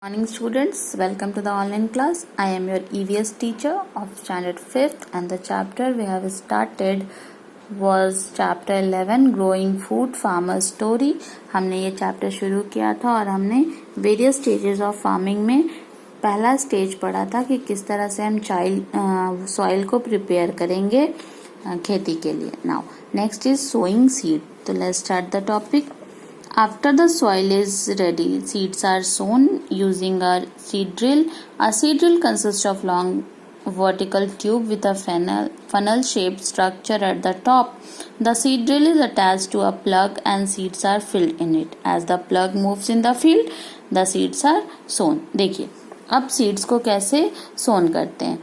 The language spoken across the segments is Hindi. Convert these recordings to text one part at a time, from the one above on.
Morning students, welcome to the online class. I am your EVS teacher of standard 5th and the chapter we have started was chapter 11 growing food farmer story. हमने ये चैप्टर शुरू किया था और हमने वेरियस स्टेजेस ऑफ फार्मिंग में पहला स्टेज पढ़ा था कि किस तरह से हम सॉइल को प्रिपेयर करेंगे खेती के लिए. Now next is sowing seed. तो let's start the topic. After the soil is ready, seeds are sown using a seed drill. A seed drill consists of long vertical tube with a funnel-shaped structure at the top. The seed drill is attached to a plug and seeds are filled in it. As the plug moves in the field, the seeds are sown. देखिए, अब seeds को कैसे sown करते हैं.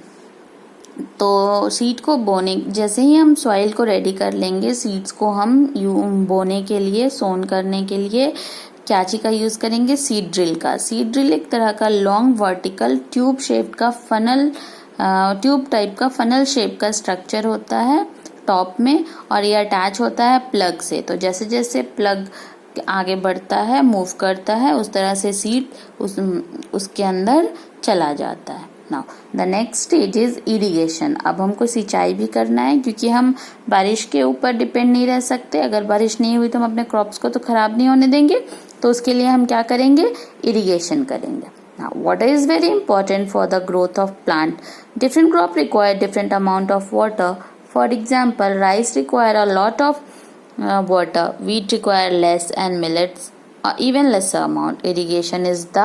तो सीड को बोने जैसे ही हम सॉइल को रेडी कर लेंगे, सीड्स को हम बोने के लिए सोन करने के लिए क्या चीज का यूज करेंगे? सीड ड्रिल का. सीड ड्रिल एक तरह का लॉन्ग वर्टिकल ट्यूब शेप का ट्यूब टाइप का फनल शेप का स्ट्रक्चर होता है टॉप में और ये अटैच होता है प्लग से. तो जैसे जैसे प्लग आगे बढ़ता है, मूव करता है, उस तरह से सीड उसके अंदर चला जाता है. Now the next stage is irrigation. अब हमको सिंचाई भी करना है क्योंकि हम बारिश के ऊपर डिपेंड नहीं रह सकते. अगर बारिश नहीं हुई तो हम अपने क्रॉप्स को तो खराब नहीं होने देंगे. तो उसके लिए हम क्या करेंगे? इरिगेशन करेंगे. Now water is very important for the growth of plant. Different crop require different amount of water. For example, rice require a lot of water, wheat require less and millets even lesser amount. Irrigation is the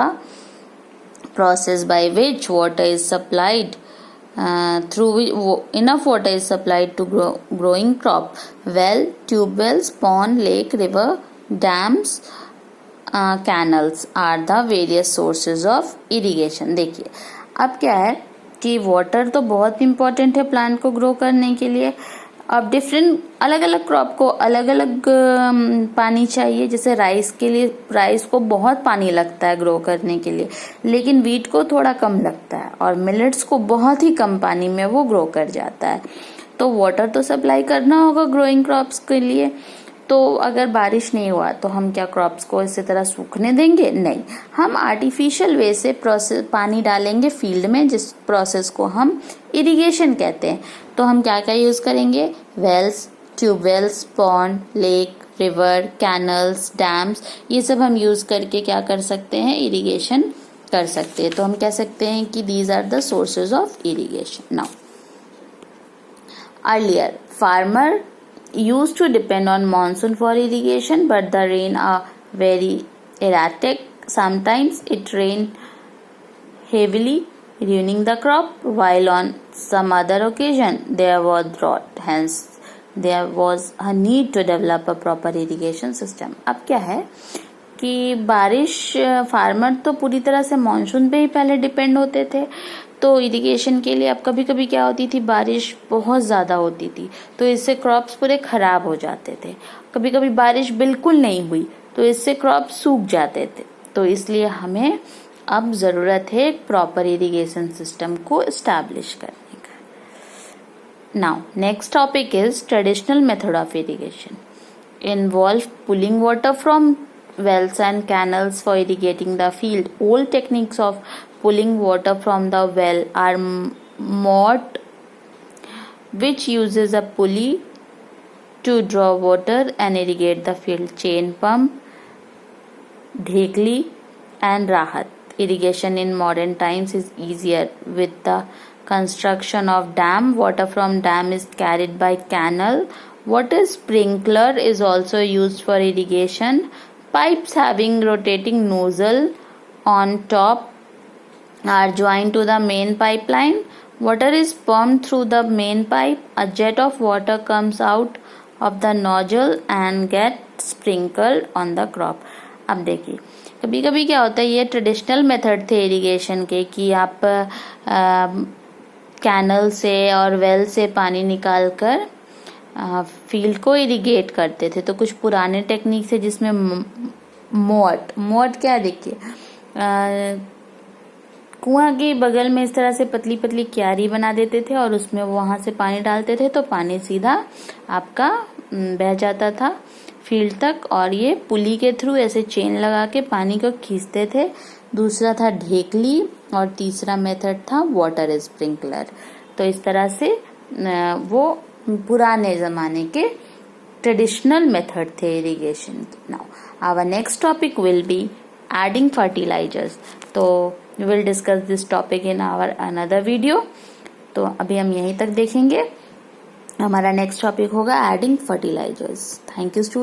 process by which water is supplied enough water is supplied to growing crop. Well, tube wells, pond, lake, river, dams, canals are the various sources of irrigation. देखिए अब क्या है कि वाटर तो बहुत इम्पोर्टेंट है प्लांट को ग्रो करने के लिए. अब डिफरेंट अलग अलग क्रॉप को अलग अलग पानी चाहिए. जैसे राइस के लिए राइस को बहुत पानी लगता है ग्रो करने के लिए, लेकिन वीट को थोड़ा कम लगता है और मिलेट्स को बहुत ही कम पानी में वो ग्रो कर जाता है. तो वाटर तो सप्लाई करना होगा ग्रोइंग क्रॉप्स के लिए. तो अगर बारिश नहीं हुआ तो हम क्या क्रॉप्स को इसी तरह सूखने देंगे? नहीं, हम आर्टिफिशियल वे से पानी डालेंगे फील्ड में, जिस प्रोसेस को हम इरिगेशन कहते हैं. तो हम क्या क्या यूज करेंगे? Wells, tubewells, pond, lake, river, canals, dams, ये सब हम यूज करके क्या कर सकते हैं? इरिगेशन कर सकते हैं. तो हम कह सकते हैं कि these are the sources of irrigation. Now earlier farmer used to depend on monsoon for irrigation, but the rain are very erratic. Sometimes it rained heavily, ruining the crop, while on some other occasion there was drought. Hence, there was a need to develop a proper irrigation system. अब क्या है कि बारिश फार्मर तो पूरी तरह से मानसून पे ही पहले डिपेंड होते थे. तो इरिगेशन के लिए अब कभी कभी क्या होती थी, बारिश बहुत ज़्यादा होती थी तो इससे क्रॉप्स पूरे ख़राब हो जाते थे. कभी कभी बारिश बिल्कुल नहीं हुई तो इससे क्रॉप्स सूख जाते थे. तो इसलिए हमें अब ज़रूरत है एक प्रॉपर इरिगेशन सिस्टम को इस्टेब्लिश करने का. Now next topic is traditional method of irrigation. Involve pulling water from wells and canals for irrigating the field. Old techniques of pulling water from the well are mott, which uses a pulley to draw water and irrigate the field. Chain pump, dhekli, and rahat. Irrigation in modern times is easier with the construction of dam. Water from dam is carried by canal. Water sprinkler is also used for irrigation. Pipes having rotating nozzle on top are joined to the main pipeline. Water is pumped through the main pipe. A jet of water comes out of the nozzle and gets sprinkled on the crop. अब देखिए कभी कभी क्या होता है, ये ट्रेडिशनल मेथड थे इरिगेशन के कि आप कैनल से और वेल से पानी निकाल कर फील्ड को इरिगेट करते थे. तो कुछ पुराने टेक्निक से जिसमें मोट क्या, देखिए कुआं के बगल में इस तरह से पतली पतली क्यारी बना देते थे और उसमें वहां से पानी डालते थे तो पानी सीधा आपका बह जाता था फील्ड तक, और ये पुली के थ्रू ऐसे चेन लगा के पानी को खींचते थे। दूसरा था ढेकली और तीसरा मेथड था वाटर स्प्रिंकलर। तो इस तरह से वो पुराने जमाने के ट्रेडिशनल मेथड थे इरिगेशन के। Now our next topic will be adding fertilisers. तो we will discuss this topic in our another video. तो अभी हम यहीं तक देखेंगे। हमारा नेक्स्ट टॉपिक होगा adding fertilisers. Thank you student.